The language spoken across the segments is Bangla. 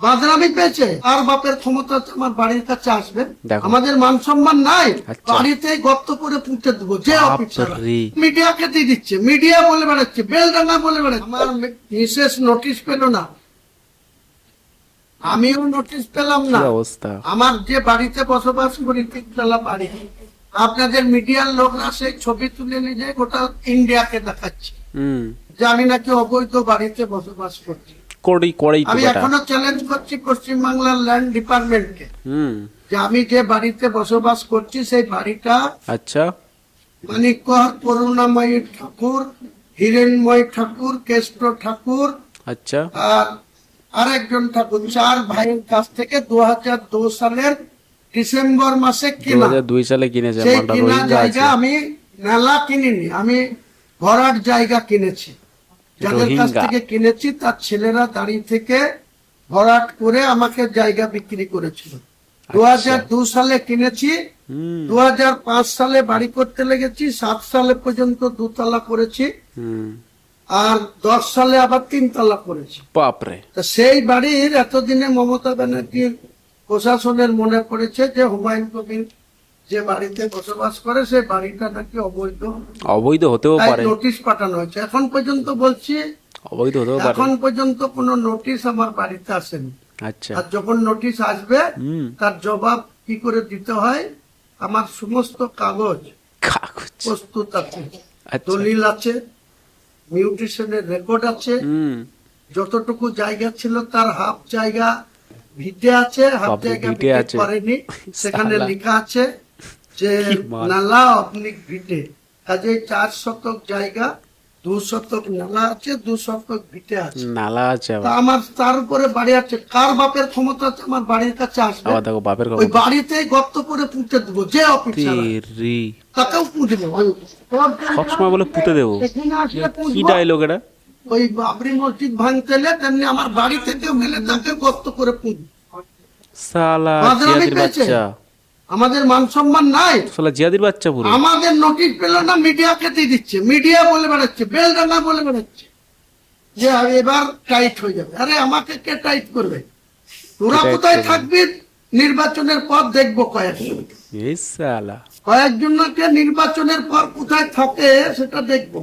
বাদরামি পেয়েছে আর বাপের ক্ষমতা আমার বাড়ির কাছে আসবে, আমাদের মান সম্মান নাই, বাড়িতে গর্ত করে পুঁতে দেবো। যে অফিসার মিডিয়াকে দিয়ে দিচ্ছে, মিডিয়া বলে বেড়াচ্ছে, বেলডাঙ্গা বলে বেড়াচ্ছে। আমার মিসেস নোটিশ পেল না, আমিও নোটিশ পেলাম না। আমার যে বাড়িতে বসবাস করি 3 তলা বাড়ি, আপনাদের মিডিয়ার লোকরা সেই ছবি তুলে নিয়ে গোটা ইন্ডিয়াকে দেখাচ্ছে যে আমি নাকি অবৈধ বাড়িতে বসবাস করছি। আমি এখনো চ্যালেঞ্জ করছি পশ্চিমবাংলার ল্যান্ড ডিপার্টমেন্টকে যে আমি যে বাড়িতে বসবাস করছি সেই বাড়িটা মানিকগড় করুণাময়ী ঠাকুর, হিরেনময় ঠাকুর, কেষ্ট ঠাকুর আর আরেকজন ঠাকুর, 4 ভাইয়ের কাছ থেকে 2002 সালের ডিসেম্বর মাসে কিনা। 2002 সালে কিনেছে। সেই কিনা জায়গা আমি নালা কিনিনি, আমি ভরাট জায়গা কিনেছি। যাদের কাছ থেকে কিনেছি তার ছেলেরা দাঁড়িয়ে থেকে ভরাট করে আমাকে জায়গা বিক্রি করেছিল। 2002 সালে কিনেছি, 2005 সালে বাড়ি করতে লেগেছি, 7 সালে পর্যন্ত 2 তলা করেছি, আর 10 সালে আবার 3 তলা করেছি। বাপরে! সেই বাড়ির এতদিনে মমতা ব্যানার্জির প্রশাসনের মনে পড়েছে যে হুমায়ুন কবির যে বাড়িতে বসবাস করে সেই বাড়িটা নাকি অবৈধ হতেও পারে, নোটিশ পাঠানো হয়েছে। এখন পর্যন্ত বলছি অবৈধ হতেও পারে, এখন পর্যন্ত কোনো নোটিশ আমার বাড়িতে আসেনি। আর যখন নোটিশ আসবে তার জবাব কি করে দিতে হয়, আমার সমস্ত কাগজ প্রস্তুত আছে, দলিল আছে, মিউটেশনের রেকর্ড আছে, যতটুকু জায়গা ছিল তার হাফ জায়গা ভিটে আছে, হাফ জায়গা ভিটে করেনি, সেখানে লেখা আছে যে নালা অবলিক ভিটে। কাজে 4 শতক জায়গা, 2 শতক নালা আছে, 2 শতক ভিটে আছে, নালা আছে। আমার তার উপরে বাড়ি আছে। কার বাপের ক্ষমতা আমার বাড়ির কাছে আসবে, ওই বাড়িতেই গর্ত করে পুঁতে দেবো। যে অফিসার তাকেও পুঁতে দেবো, সবসময় বলে পুঁতে দেবো। কি ডায়লগ এটা? ওই বাবরি মসজিদ ভাঙতে এলে তেমনি আমার বাড়ি থেকে মেলে তাকে গর্ত করে পুঁতে। সালা জিয়াদির বাচ্চা, আমাদের মান সম্মান নাই। সালা জিয়াদির বাচ্চা পুরো। আমাদের নোটিশ পেল না, মিডিয়াকে দিয়ে দিচ্ছে, মিডিয়া বলে বেড়াচ্ছে, বেলডাঙ্গা বলে বেড়াচ্ছে যে এবার টাইট হয়ে যাবে। আরে আমাকে কে টাইট করবে? তোরা কোথায় থাকবি নির্বাচনের পর দেখবো কয়েকজনকে নির্বাচনের পর কোথায় থাকে সেটা দেখবো।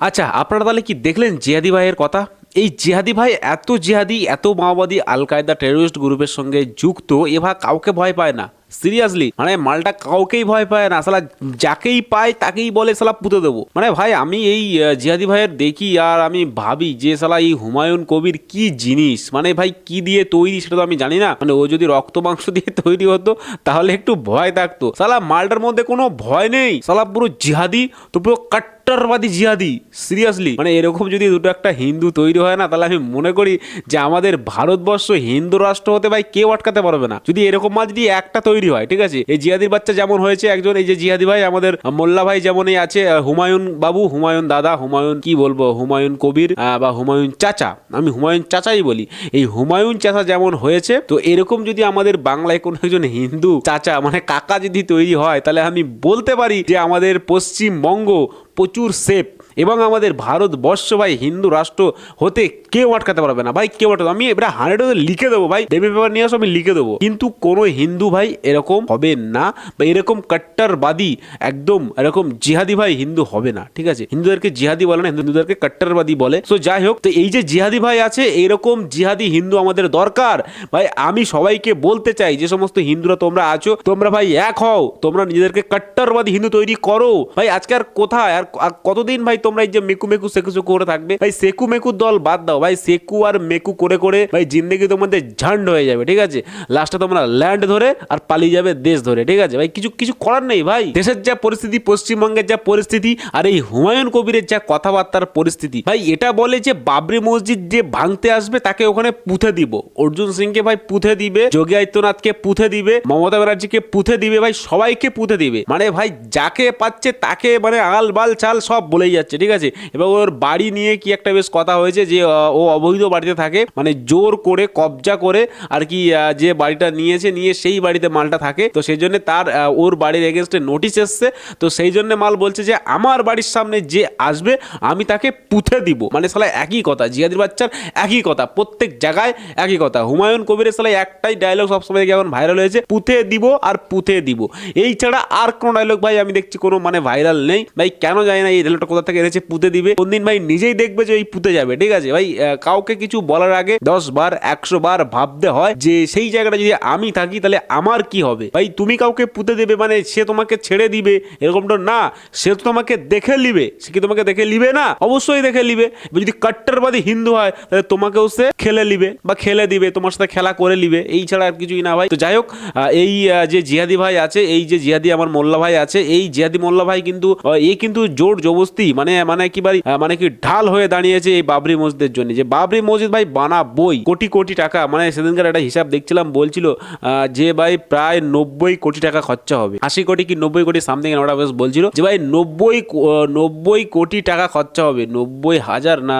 আচ্ছা, আপনারা তাহলে কি দেখলেন জিহাদি ভাইয়ের কথা? এই জিহাদি ভাই এত জিহাদি, এত মাওবাদী, আল কায়দা টেররিস্ট গ্রুপের সঙ্গে যুক্ত, এবার কাউকে ভয় পায় না। সিরিয়াসলি, মানে মালটা কাউকেই ভয় পায় না, সালা যাকেই পায় তাকেই বলে সালা পুঁতে দেবো। মানে ভাই, আমি এই জিহাদি ভাইয়ের দেখি আর আমি ভাবি যে সালা এই হুমায়ুন কবির কি জিনিস, মানে ভাই কি দিয়ে তৈরি সেটা তো আমি জানি না। মানে ও যদি রক্ত মাংস দিয়ে তৈরি হতো তাহলে একটু ভয় থাকতো। সালা মালটার মধ্যে কোনো ভয় নেই, সালা পুরো জিহাদি, তো পুরো কট্টরবাদী জিহাদি। সিরিয়াসলি, মানে এরকম যদি দুটো একটা হিন্দু তৈরি হয় না, তাহলে আমি মনে করি যে আমাদের ভারতবর্ষ হিন্দু রাষ্ট্র হতে ভাই কেউ আটকাতে পারবে না। যদি এরকম মাল যদি একটা তৈরি হয়, ঠিক আছে, এই জিহাদির বাচ্চা যেমন হয়েছে একজন, এই যে জিহাদি ভাই আমাদের মোল্লা ভাই যেমনই আছে, হুমায়ুন বাবু, হুমায়ুন দাদা, হুমায়ুন কি বলবো, হুমায়ুন কবির বা হুমায়ুন চাচা, আমি হুমায়ুন চাচাই বলি, এই হুমায়ুন চাচা যেমন হয়েছে, তো এরকম যদি আমাদের বাংলায় কোনো একজন হিন্দু চাচা মানে কাকা যদি তৈরি হয়, তাহলে আমি বলতে পারি যে আমাদের পশ্চিমবঙ্গ প্রচুর সেফ, এবং আমাদের ভারতবর্ষ ভাই হিন্দু রাষ্ট্র হতে কেউ আটকাতে পারবে না ভাই, কেউ আটকাতে। আমি এটা 100 লিখে দেবো ভাই, ডেমি পেপার নিয়ে আসো, আমি লিখে দেবো। কিন্তু কোনো হিন্দু ভাই এরকম হবে না, বা এরকম কট্টরবাদী একদম এরকম জিহাদি ভাই হিন্দু হবে না, ঠিক আছে? হিন্দুদেরকে জিহাদি বলে না, হিন্দুদেরকে কট্টরবাদী বলে। তো যাই হোক, তো এই যে জিহাদি ভাই আছে, এরকম জিহাদি হিন্দু আমাদের দরকার ভাই। আমি সবাইকে বলতে চাই, যে সমস্ত হিন্দুরা তোমরা আছো, তোমরা ভাই এক হও, তোমরা নিজেদেরকে কট্টরবাদী হিন্দু তৈরি করো ভাই। আজকে আর কোথায় আর কতদিন ভাই তোমরা এই যে মেকু মেকু সেকু করে থাকবে ভাই? সেকু মেকু দল বাদ দাও ভাই, সেকু আর মেকু করে করে ভাই জিন্দগি তোমাদের ঝান্ড হয়ে যাবে, ঠিক আছে? লাস্টে তোমরা ল্যান্ড ধরে আর পালিয়ে যাবে দেশ ধরে, ঠিক আছে ভাই? কিছু করার নেই ভাই। দেশের যা পরিস্থিতি, পশ্চিমবঙ্গের যা পরিস্থিতি, আর এই হুমায়ুন কবিরের যা কথাবার্তার পরিস্থিতি ভাই, এটা বলে যে বাবরি মসজিদ যে ভাঙতে আসবে তাকে ওখানে পুঁতে দিব, অর্জুন সিংকে ভাই পুঁতে দিবে, যোগী আদিত্যনাথকে পুঁতে দিবে, মমতা ব্যানার্জিকে পুঁতে দিবে ভাই, সবাইকে পুঁতে দিবে। মানে ভাই যাকে পাচ্ছে তাকে মানে আল বাল চাল সব বলেই যাচ্ছে। যাচ্ছে, ঠিক আছে। এবার ওর বাড়ি নিয়ে কি একটা বেশ কথা হয়েছে যে ও অবৈধ বাড়িতে থাকে, মানে জোর করে কবজা করে আর কি যে বাড়িটা নিয়ে সেই বাড়িতে মালটা থাকে। তো সেই জন্য তার ওর বাড়ির এগেনস্টে নোটিশ এসছে। তো সেই জন্য মাল বলছে যে আমার বাড়ির সামনে যে আসবে আমি তাকে পুঁতে দিব। মানে শালা একই কথা, জিহাদির বাচ্চার একই কথা, প্রত্যেক জায়গায় একই কথা। হুমায়ুন কবিরের শালা একটাই ডায়লগ সবসময় এখন ভাইরাল হয়েছে, পুঁতে দিব আর পুঁতে দিব। এই ছাড়া আর কোনো ডায়লগ ভাই আমি দেখছি কোনো মানে ভাইরাল নেই ভাই। কেন জানি না এই ডায়লগটা কোথা থেকে এনেছে, পুঁতে দিবে। কোনদিন ভাই নিজেই দেখবে যে এই পুঁতে যাবে, ঠিক আছে ভাই। কাউকে কিছু বলার আগে 10 বার 100 বার ভাবতে হয় যে সেই জায়গাটা যদি আমি থাকি তাহলে আমার কি হবে। ভাই তুমি কাউকে পুঁতে দেবে মানে সে তোমাকে ছেড়ে দিবে এরকমটা না, সে তো তোমাকে দেখে লিবে। সে কি তোমাকে দেখে লিবে না? অবশ্যই দেখে লিবে। যদি কট্টরবাদী হিন্দু হয় তাহলে তোমাকেও সে খেলে লিবে বা খেলে দিবে, তোমার সাথে খেলা করে লিবে, এই ছাড়া আর কিছুই না ভাই। তো যাই হোক, এই যে জিহাদি ভাই আছে, এই যে জিহাদি আমার মোল্লা ভাই আছে, এই জিহাদি মোল্লা ভাই কিন্তু এ কিন্তু জোর জবস্তি মানে কি ভাই মানে কি ঢাল হয়ে দাঁড়িয়েছে এই বাবরি মসজিদের জন্য। যে বাবরি মসজিদ ভাই বানাবই, কোটি কোটি টাকা, মানে সেদিনকার একটা হিসাব দেখছিলাম, বলছিল যে ভাই প্রায় 90 কোটি টাকা খরচা হবে, 80 কোটি কি 90 কোটি সামথিং ওটা বেশ বলছিল যে ভাই 90 কোটি টাকা খরচা হবে। 90,000 না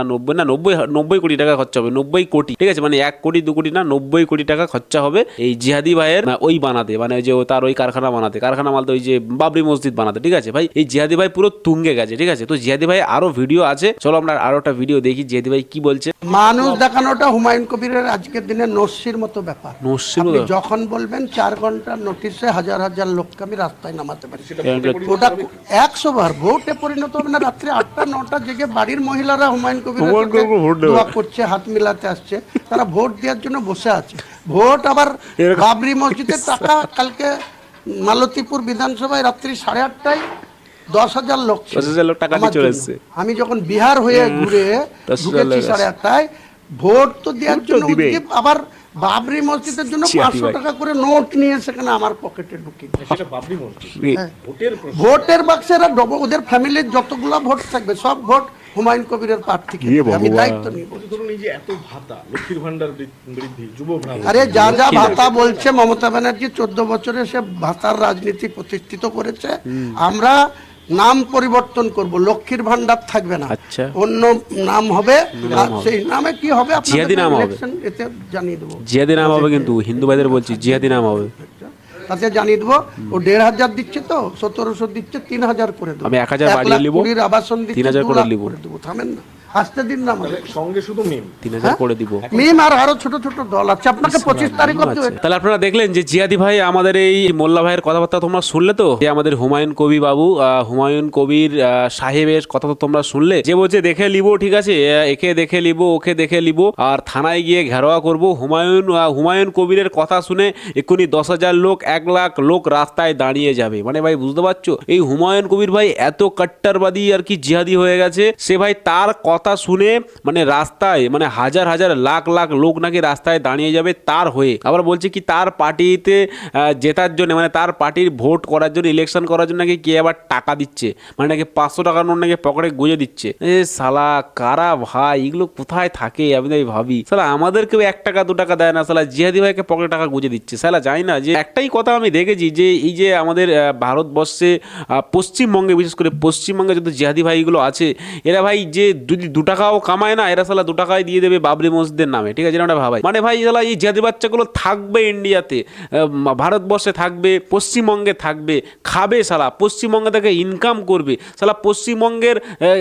90 কোটি টাকা খরচা হবে, 90 কোটি, ঠিক আছে। মানে 1 কোটি 2 কোটি না, 90 কোটি টাকা খরচা হবে এই জিহাদি ভাইয়ের ওই বানাতে, মানে যে তার ওই কারখানা বানাতে, কারখানা মালতে ওই যে বাবরি মসজিদ বানাতে, ঠিক আছে ভাই। এই জিহাদি ভাই পুরো তুঙ্গে গেছে, ঠিক আছে। তো জিহাদি ভাই আরো ভিডিও আছে, চলো আমরা আরো একটা ভিডিও দেখি জিহাদি ভাই কি বলছে। মানুষ দেখানোটা হুমায়ুন কবিরের আজকের দিনে নস্যির মতো ব্যাপার। নস্যির আপনি মতো? যখন বলবেন 4 ঘন্টার নোটিশে হাজার হাজার লোককে আমি রাস্তায় নামাতে পারি, ওটা 100 বার ভোটে পরিণত হবে না। রাত্রে 8টা 9টা জেগে বাড়ির মহিলারা হুমায়ুন কবিরের দোয়া করছে, হাত মিলাতে আসছে, তারা ভোট দেওয়ার জন্য বসে আছে। ভোট আবার বাবরি মসজিদের টাকা, কালকে মালতীপুর বিধানসভায় রাত্রি 8:30টায় 10,000 লোক ছিল। 10,000 লোক টাকা দিয়ে চলে এসেছে। আমি যখন বিহার হয়ে ঘুরে ঢুকেছি 8:30টায়, ভোট তো দেওয়ার জন্য ওদিকে আবার বাবরি মসজিদের জন্য 500 টাকা করে নোট নিয়ে সেখানে আমার পকেটে ঢুকিয়ে ভোটের বাক্সে এরা ওদের ফ্যামিলির যতগুলো ভোট থাকবে সব ভোট হুমায়ুন কবিরের প্রার্থীকে আমি দায়িত্ব নিব। আরে যা যা ভাতা বলছে মমতা ব্যানার্জি 14 বছরে সে ভাতার রাজনীতি প্রতিষ্ঠিত করেছে। আমরা নাম পরিবর্তন করব, লক্ষ্মীর ভান্ডার থাকবে না, অন্য নাম হবে। সেই নামে কি হবে জিহাদি নাম হবে, এতে জানিয়ে দেবো। জিহাদি নাম হবে, কিন্তু হিন্দু ভাইদের বলছি জিহাদি নাম হবে, তাতে জানিয়ে দেবো। ও 1,500 দিচ্ছে, তো 1700 দিচ্ছে, 3,000 করে দেবো। আমি 1,000 বাড়িয়ে নিব, আবাসন দিচ্ছে 3,000 করে নিব। থামেন না, আসতে দিন না, আমাদের সঙ্গে শুধু মিম 3,000 করে দিব। মিম আর আরো ছোট ছোট দল আছে, আপনাকে 25 তারিখ অবধি। তাহলে আপনারা দেখলেন যে জিহাদি ভাই আমাদের এই মোল্লা ভাইয়ের কথাবার্তা তোমরা শুনলে তো, যে আমাদের হুমায়ুন কবি বাবু, হুমায়ুন কবির সাহেবের কথা তো তোমরা শুনলে, যে বলছে দেখে লিব, ঠিক আছে, একে দেখে লিব, ওকে দেখে লিব, আর থানায় গিয়ে ঘেরোয়া করব। হুমায়ুন কবিরের কথা শুনে এক্ষুনি 10,000 লোক, 1 লাখ লোক রাস্তায় দাঁড়িয়ে যাবে। মানে ভাই বুঝতে পারছো, এই হুমায়ুন কবির ভাই এত কট্টরবাদী আর কি জিহাদি হয়ে গেছে, সে ভাই তার কথা শুনে মানে রাস্তায় মানে হাজার হাজার লাখ লাখ লোক নাকি রাস্তায় দাঁড়িয়ে যাবে তার হয়ে। আবার বলছে কি তার পার্টিতে জেতার জন্য, মানে তার পার্টির ভোট করার জন্য, ইলেকশন করার জন্য নাকি কে আবার টাকা দিচ্ছে, মানে নাকি 500 টাকার নোট নাকি পকেটে গুঁজে দিচ্ছে। এ শালা কারা ভাই, এগুলো কোথায় থাকে আমি তাই ভাবি। শালা আমাদেরকেও 1 টাকা 2 টাকা দেয় না, শালা জিহাদি ভাইকে পকেটে টাকা গুঁজে দিচ্ছে। শালা জানি না, যে একটাই কথা আমি দেখেছি যে এই যে আমাদের ভারতবর্ষে পশ্চিমবঙ্গে, বিশেষ করে পশ্চিমবঙ্গে যত জিহাদি ভাইগুলো আছে, এরা ভাই যে যদি 2 টাকাও কামায় না, এরা শালা 2 টাকায় দিয়ে দেবে বাবরি মসজিদের নামে, ঠিক আছে, যেটা ভাবাই। মানে ভাই শালা এই জিহাদি বাচ্চাগুলো থাকবে ইন্ডিয়াতে, ভারতবর্ষে থাকবে, পশ্চিমবঙ্গে থাকবে, খাবে, শালা পশ্চিমবঙ্গে থেকে ইনকাম করবে, শালা পশ্চিমবঙ্গের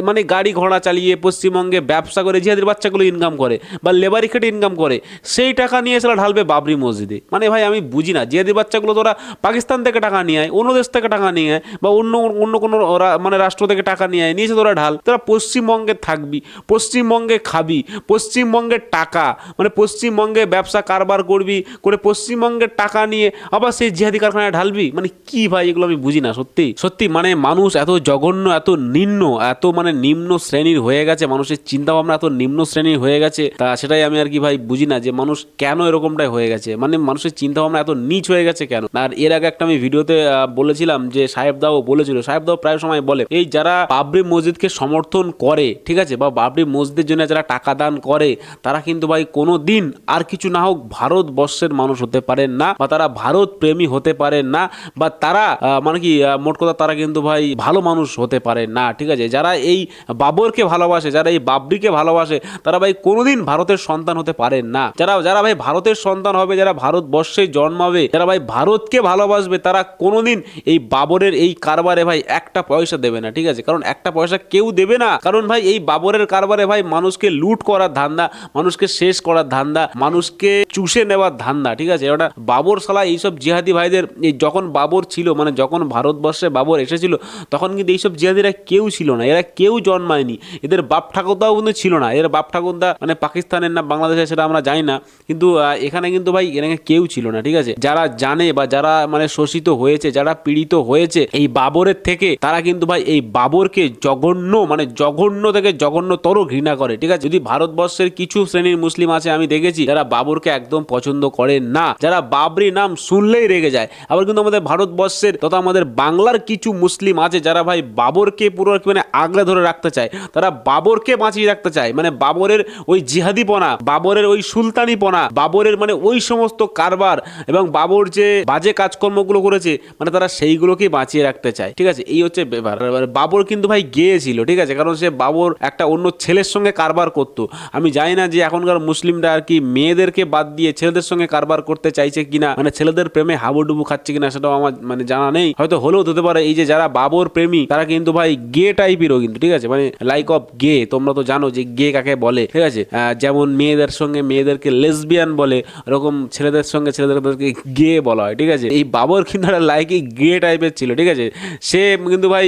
মানে গাড়ি ঘোড়া চালিয়ে পশ্চিমবঙ্গে ব্যবসা করে জিহাদির বাচ্চাগুলো ইনকাম করে, বা লেবারি খেটে ইনকাম করে, সেই টাকা নিয়ে শালা ঢালবে বাবরি মসজিদে। মানে ভাই আমি বুঝি না, জিহাদির বাচ্চাগুলো তোরা পাকিস্তান থেকে টাকা নিয়ে আয়, অন্য দেশ থেকে টাকা নিয়ে আয়, বা অন্য কোনো মানে রাষ্ট্র থেকে টাকা নিয়ে আয়, নিয়েছে তোরা ঢাল, তোরা পশ্চিমবঙ্গে থাকবি, পশ্চিমবঙ্গে খাবি, পশ্চিমবঙ্গের টাকা মানে পশ্চিমবঙ্গে ব্যবসা কারবার করবি, করে পশ্চিমবঙ্গের টাকা নিয়ে আবার সেই জিহাদি কারখানায় ঢালবি। মানে কি ভাই এগুলো আমি বুঝি না, সত্যি সত্যি। মানে মানুষ এত জঘন্য, এত নিম্ন, এত মানে নিম্ন শ্রেণীর হয়ে গেছে, মানুষের চিন্তা ভাবনা এত নিম্ন শ্রেণীর হয়ে গেছে, তা সেটাই আমি আর কি ভাই বুঝি না, যে মানুষ কেন এরকমটাই হয়ে গেছে, মানে মানুষের চিন্তা ভাবনা এত নিচ হয়ে গেছে কেন। আর এর আগে একটা আমি ভিডিওতে বলেছিলাম যে সাহেব দাও বলেছিল, সাহেব দাও প্রায় সময় বলে এই যারা বাবরি মসজিদকে সমর্থন করে, ঠিক আছে, বা বা বাবরি মসজিদের জন্য যারা টাকা দান করে তারা কিন্তু ভাই কোনো দিন আর কিছু না হোক ভারতবর্ষের মানুষ হতে পারেন না, বা তারা ভারত প্রেমী হতে পারেন না, বা তারা মানে কি মোট কথা তারা কিন্তু ভাই ভালো মানুষ হতে পারে না। ঠিক আছে, যারা এই বাবরকে ভালোবাসে, যারা এই বাবরিকে ভালোবাসে, তারা ভাই কোনোদিন ভারতের সন্তান হতে পারেন না। যারা যারা ভাই ভারতের সন্তান হবে, যারা ভারতবর্ষে জন্মাবে, যারা ভাই ভারতকে ভালোবাসবে, তারা কোনোদিন এই বাবরের এই কারবারে ভাই একটা পয়সা দেবে না। ঠিক আছে, কারণ একটা পয়সা কেউ দেবে না, কারণ ভাই এই বাবরের কারবারে ভাই মানুষকে লুট করার ধান্দা, মানুষকে শেষ করার ধান্দা, মানুষকে চুষে নেওয়ার ধান্দা। ঠিক আছে, ওটা বাবর সালা এইসব জিহাদি ভাইদের যখন বাবর ছিল, মানে যখন ভারতবর্ষে বাবর এসেছিল তখন কিন্তু এইসব জিহাদিরা কেউ ছিল না, এরা কেউ জন্মায়নি, এদের বাপ ঠাকুরদাও কিন্তু ছিল না। এর বাপ ঠাকুরদা মানে পাকিস্তানের না বাংলাদেশের সেটা আমরা জানি না, কিন্তু এখানে কিন্তু ভাই এখানে কেউ ছিল না। ঠিক আছে, যারা জানে বা যারা মানে শোষিত হয়েছে, যারা পীড়িত হয়েছে এই বাবরের থেকে, তারা কিন্তু ভাই এই বাবরকে জঘন্য মানে জঘন্য থেকে জঘন্যতর ঘৃণা করে। ঠিক আছে, যদি ভারতবর্ষের কিছু শ্রেণীর মুসলিম আছে আমি দেখেছি যারা বাবরকে একদম পছন্দ করে না, যারা বাবরি নাম শুনলেই রেগে যায়। আবার কিন্তু আমাদের ভারতবর্ষের তথা আমাদের বাংলার কিছু মুসলিম আছে যারা ভাই বাবরকে পুরো মানে আগলে ধরে রাখতে চায়, তারা বাবরকে বাঁচিয়ে রাখতে চায়, মানে বাবরের ওই জিহাদিপনা, বাবরের ওই সুলতানিপনা, বাবরের মানে ওই সমস্ত কারবার এবং বাবর যে বাজে কাজকর্মগুলো করেছে মানে তারা সেইগুলোকেই বাঁচিয়ে রাখতে চায়। ঠিক আছে, এই হচ্ছে ব্যাপার। বাবর কিন্তু ভাই গেয়ে ছিল, ঠিক আছে, কারণ সে বাবর একটা অন্য ছেলের সঙ্গে কারবার করতো। আমি জানি না যে এখনকার মুসলিমরা আর কি মেয়েদেরকে বাদ দিয়ে ছেলেদের সঙ্গে কারবার করতে চাইছে কিনা, মানে ছেলেদের প্রেমে হাবুডুবু খাচ্ছে কিনা সেটাও আমার মানে জানা নেই, হয়তো হলেও হতে পারে। এই যে যারা বাবর প্রেমী তারা কিন্তু ভাই গে টাইপেরও কিন্তু, ঠিক আছে, মানে লাইক অফ গে, তোমরা তো জানো যে গে কাকে বলে। ঠিক আছে, যেমন মেয়েদের সঙ্গে মেয়েদেরকে লেসবিয়ান বলে, এরকম ছেলেদের সঙ্গে ছেলেদেরকে গে বলা হয়। ঠিক আছে, এই বাবর কিন্তু একটা লাইকে গে টাইপের ছিল। ঠিক আছে, সে কিন্তু ভাই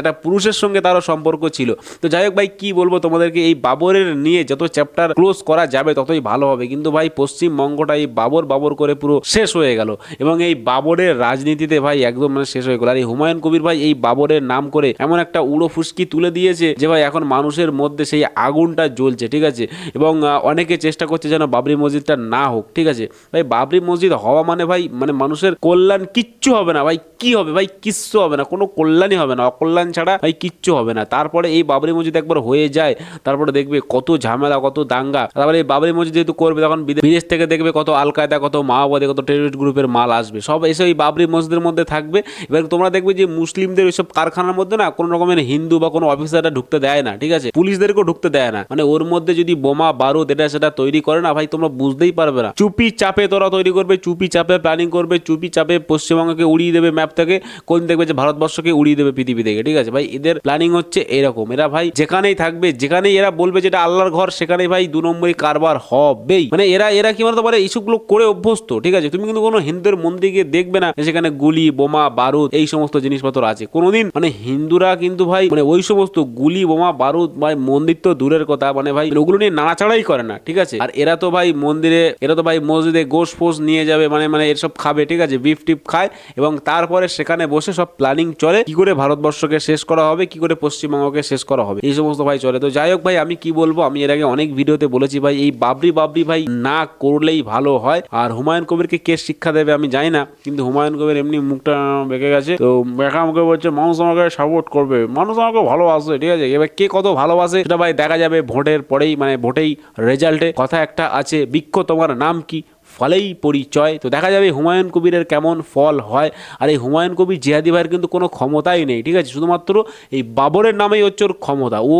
একটা পুরুষের সঙ্গে তারও সম্পর্ক ছিল। তো যাই হোক ভাই কি বলবো তোমাদেরকে, এই বাবরের নিয়ে যত চ্যাপ্টার ক্লোজ করা যাবে ততই ভালো হবে, কিন্তু ভাই পশ্চিমবঙ্গটা এই বাবর বাবর করে পুরো শেষ হয়ে গেল, এবং এই বাবরের রাজনীতিতে ভাই একদম মানে শেষ হয়ে গেল। আর এই হুমায়ুন কবির ভাই এই বাবরের নাম করে এমন একটা উড়ো ফুসকি তুলে দিয়েছে যে ভাই এখন মানুষের মধ্যে সেই আগুনটা জ্বলছে। ঠিক আছে, এবং অনেকে চেষ্টা করছে যেন বাবরি মসজিদটা না হোক। ঠিক আছে ভাই, বাবরি মসজিদ হওয়া মানে ভাই মানে মানুষের কল্যাণ কিচ্ছু হবে না ভাই। কি হবে ভাই? কিচ্ছু হবে না, কোনো কল্যাণই হবে না, অকল্যাণ ছাড়া ভাই কিচ্ছু হবে না। তারপরে এই বাবরি মসজিদ একবার হয়ে যায় তারপরে দেখবে কত ঝামেলা, কত দাঙ্গা। তারপরে এই বাবরি মসজিদ যেহেতু করবে তখন বিদেশ থেকে দেখবে কত আল কায়দা, কত মাওবাদী, কত টেররিস্ট গ্রুপের মাল আসবে, সব এসে এই বাবরি মসজিদের মধ্যে থাকবে। এবার তোমরা দেখবে যে মুসলিমদের ওইসব কারখানার মধ্যে না কোনো রকমের হিন্দু বা কোনো অফিসাররা ঢুকতে দেয় না। ঠিক আছে, পুলিশদেরকেও ঢুকতে দেয় না, মানে ওর মধ্যে যদি বোমা বারুদ এটা সেটা তৈরি করে না ভাই তোমরা বুঝতেই পারবে না। চুপি চাপে তোরা তৈরি করবে, চুপি চাপে প্ল্যানিং করবে, চুপি চাপে পশ্চিমবঙ্গকে উড়িয়ে দেবে ম্যাপ থেকে, কোন দেখবে যে ভারতবর্ষকে উড়িয়ে দেবে পৃথিবী থেকে। ঠিক আছে ভাই, এদের প্ল্যানিং হচ্ছে এরকম। এরা ভাই যেখানেই থাকবে, যেখানেই এরা বলবে যেটা আল্লাহর ঘর, সেখানেই ভাই 2 নম্বরই কারবার হবেই। মানে এরা কি বলতে পারে এইসবগুলো করে অভ্যস্ত। ঠিক আছে, তুমি কিন্তু কোনো হিন্দুর মন্দিরে গিয়ে দেখবে না সেখানে গুলি বোমা বারুদ এই সমস্ত জিনিসপত্র আছে কোনোদিন। মানে হিন্দুরা কিন্তু ভাই মানে ওই সমস্ত গুলি বোমা বারুদ ভাই মন্দির তো দূরের কথা, মানে ভাই ওগুলো নিয়ে নাড়াচাড়াই করে না। ঠিক আছে, আর এরা তো ভাই মন্দিরে, এরা তো ভাই মসজিদে গোশ ফোস নিয়ে যাবে, মানে এসব খাবে। ঠিক আছে, বিফ টিপ খায় এবং তারপরে সেখানে বসে সব প্ল্যানিং চলে কি করে ভারতবর্ষকে শেষ করা হবে, কি করে পশ্চিমবঙ্গকে শেষ করা হবে, এই সমস্ত ভাই চলে। তো যাই হোক ভাই, আমি কি বলবো, আমি এর আগে অনেক ভিডিওতে বলেছি ভাই এই বাবরি ভাই না করলেই ভালো হয়। আর হুমায়ুন কবিরকে কে শিক্ষা দেবে আমি জানি না, কিন্তু হুমায়ুন কবির এমনি মুখটা বেঁকে গেছে, তো বেঁকা মুখে বলছে মানুষ আমাকে সাপোর্ট করবে, মানুষ আমাকে ভালোবাসে। ঠিক আছে, এবার কে কত ভালোবাসে সেটা ভাই দেখা যাবে ভোটের পরেই, মানে ভোটেই রেজাল্টে। কথা একটা আছে, বৃক্ষ তোমার নাম কি, ফলেই পরিচয়। তো দেখা যাবে হুমায়ুন কবিরের কেমন ফল হয়। আর এই হুমায়ুন কবির জিহাদি ভাইয়ের কিন্তু কোনো ক্ষমতাই নেই। ঠিক আছে, শুধুমাত্র এই বাবরের নামেই হচ্ছে ওর ক্ষমতা। ও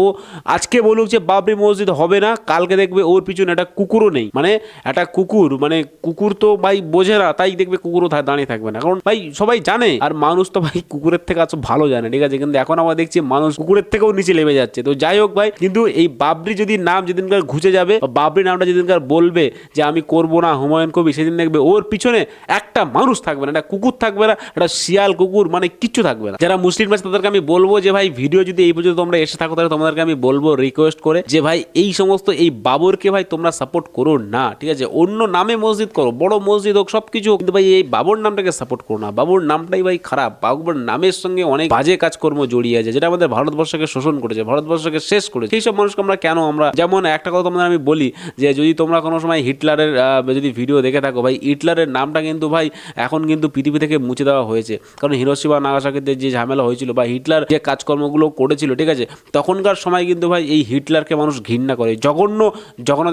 আজকে বলুক যে বাবরি মসজিদ হবে না, কালকে দেখবে ওর পিছনে একটা কুকুরও নেই, মানে একটা কুকুর, মানে কুকুর তো ভাই বোঝে না, তাই দেখবে কুকুরও দাঁড়িয়ে থাকবে না, কারণ ভাই সবাই জানে। আর মানুষ তো ভাই কুকুরের থেকে আজ ভালো জানে। ঠিক আছে, কিন্তু এখন আমরা দেখছি মানুষ কুকুরের থেকেও নিচে নেমে যাচ্ছে। তো যাই হোক ভাই, কিন্তু এই বাবরি যদি নাম যেদিনকার ঘুচে যাবে, বাবরি নামটা যেদিনকার বলবে যে আমি করবো না হুমায়ুন কবি, সেদিন দেখবে ওর পিছনে একটা মানুষ থাকবে না, একটা কুকুর থাকবে না, একটা শিয়াল কুকুর মানে কিচ্ছু থাকবে না। যারা মুসলিম আছে তাদেরকে আমি বলবো যে ভাই ভিডিও যদি এই পর্যন্ত তোমরা এসে থাকো তাহলে তোমাদেরকে আমি বলবো রিকোয়েস্ট করে যে ভাই এই সমস্ত এই বাবরকে ভাই তোমরা সাপোর্ট করো না। ঠিক আছে, অন্য নামে মসজিদ করো, বড় মসজিদ হোক সবকিছু, কিন্তু ভাই এই বাবর নামটাকে সাপোর্ট করো না। বাবর নামটাই ভাই খারাপ, বাবর নামের সঙ্গে অনেক বাজে কাজকর্ম জড়িয়ে আছে যেটা আমাদের ভারতবর্ষকে শোষণ করেছে, ভারতবর্ষকে শেষ করেছে। সেই সব মানুষকে আমরা কেন, আমরা যেমন একটা কথা তোমাদের আমি বলি যে যদি তোমরা কোনো সময় হিটলারের যদি ভিডিও ভিডিও দেখে থাকো ভাই, হিটলারের নামটা কিন্তু ভাই এখন কিন্তু পৃথিবী থেকে মুছে দেওয়া হয়েছে। কারণ হিরোশিমা নাগাসাকিতে যে ঝামেলা হয়েছিল বা হিটলার যে কাজকর্মগুলো করেছিল, ঠিক আছে, তখনকার সময় কিন্তু ভাই এই হিটলারকে মানুষ ঘৃণা করে, জঘন্য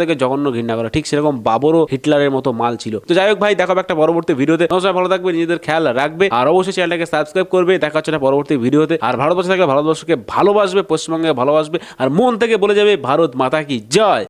থেকে জঘন্য ঘৃণা করে। ঠিক সেরকম বাবরও হিটলারের মতো মাল ছিল। তো যাই হোক ভাই, দেখাবো একটা পরবর্তী ভিডিওতে। নমস্কার, ভালো থাকবে, নিজেদের খেয়াল রাখবে, আর অবশ্যই চ্যানেলটাকে সাবস্ক্রাইব করবে। দেখা হচ্ছে না পরবর্তী ভিডিওতে। আর ভারতবর্ষে থাকলে ভারতবর্ষকে ভালোবাসবে, পশ্চিমবঙ্গে ভালোবাসবে, আর মন থেকে বলে যাবে ভারত মাতা কি জয়।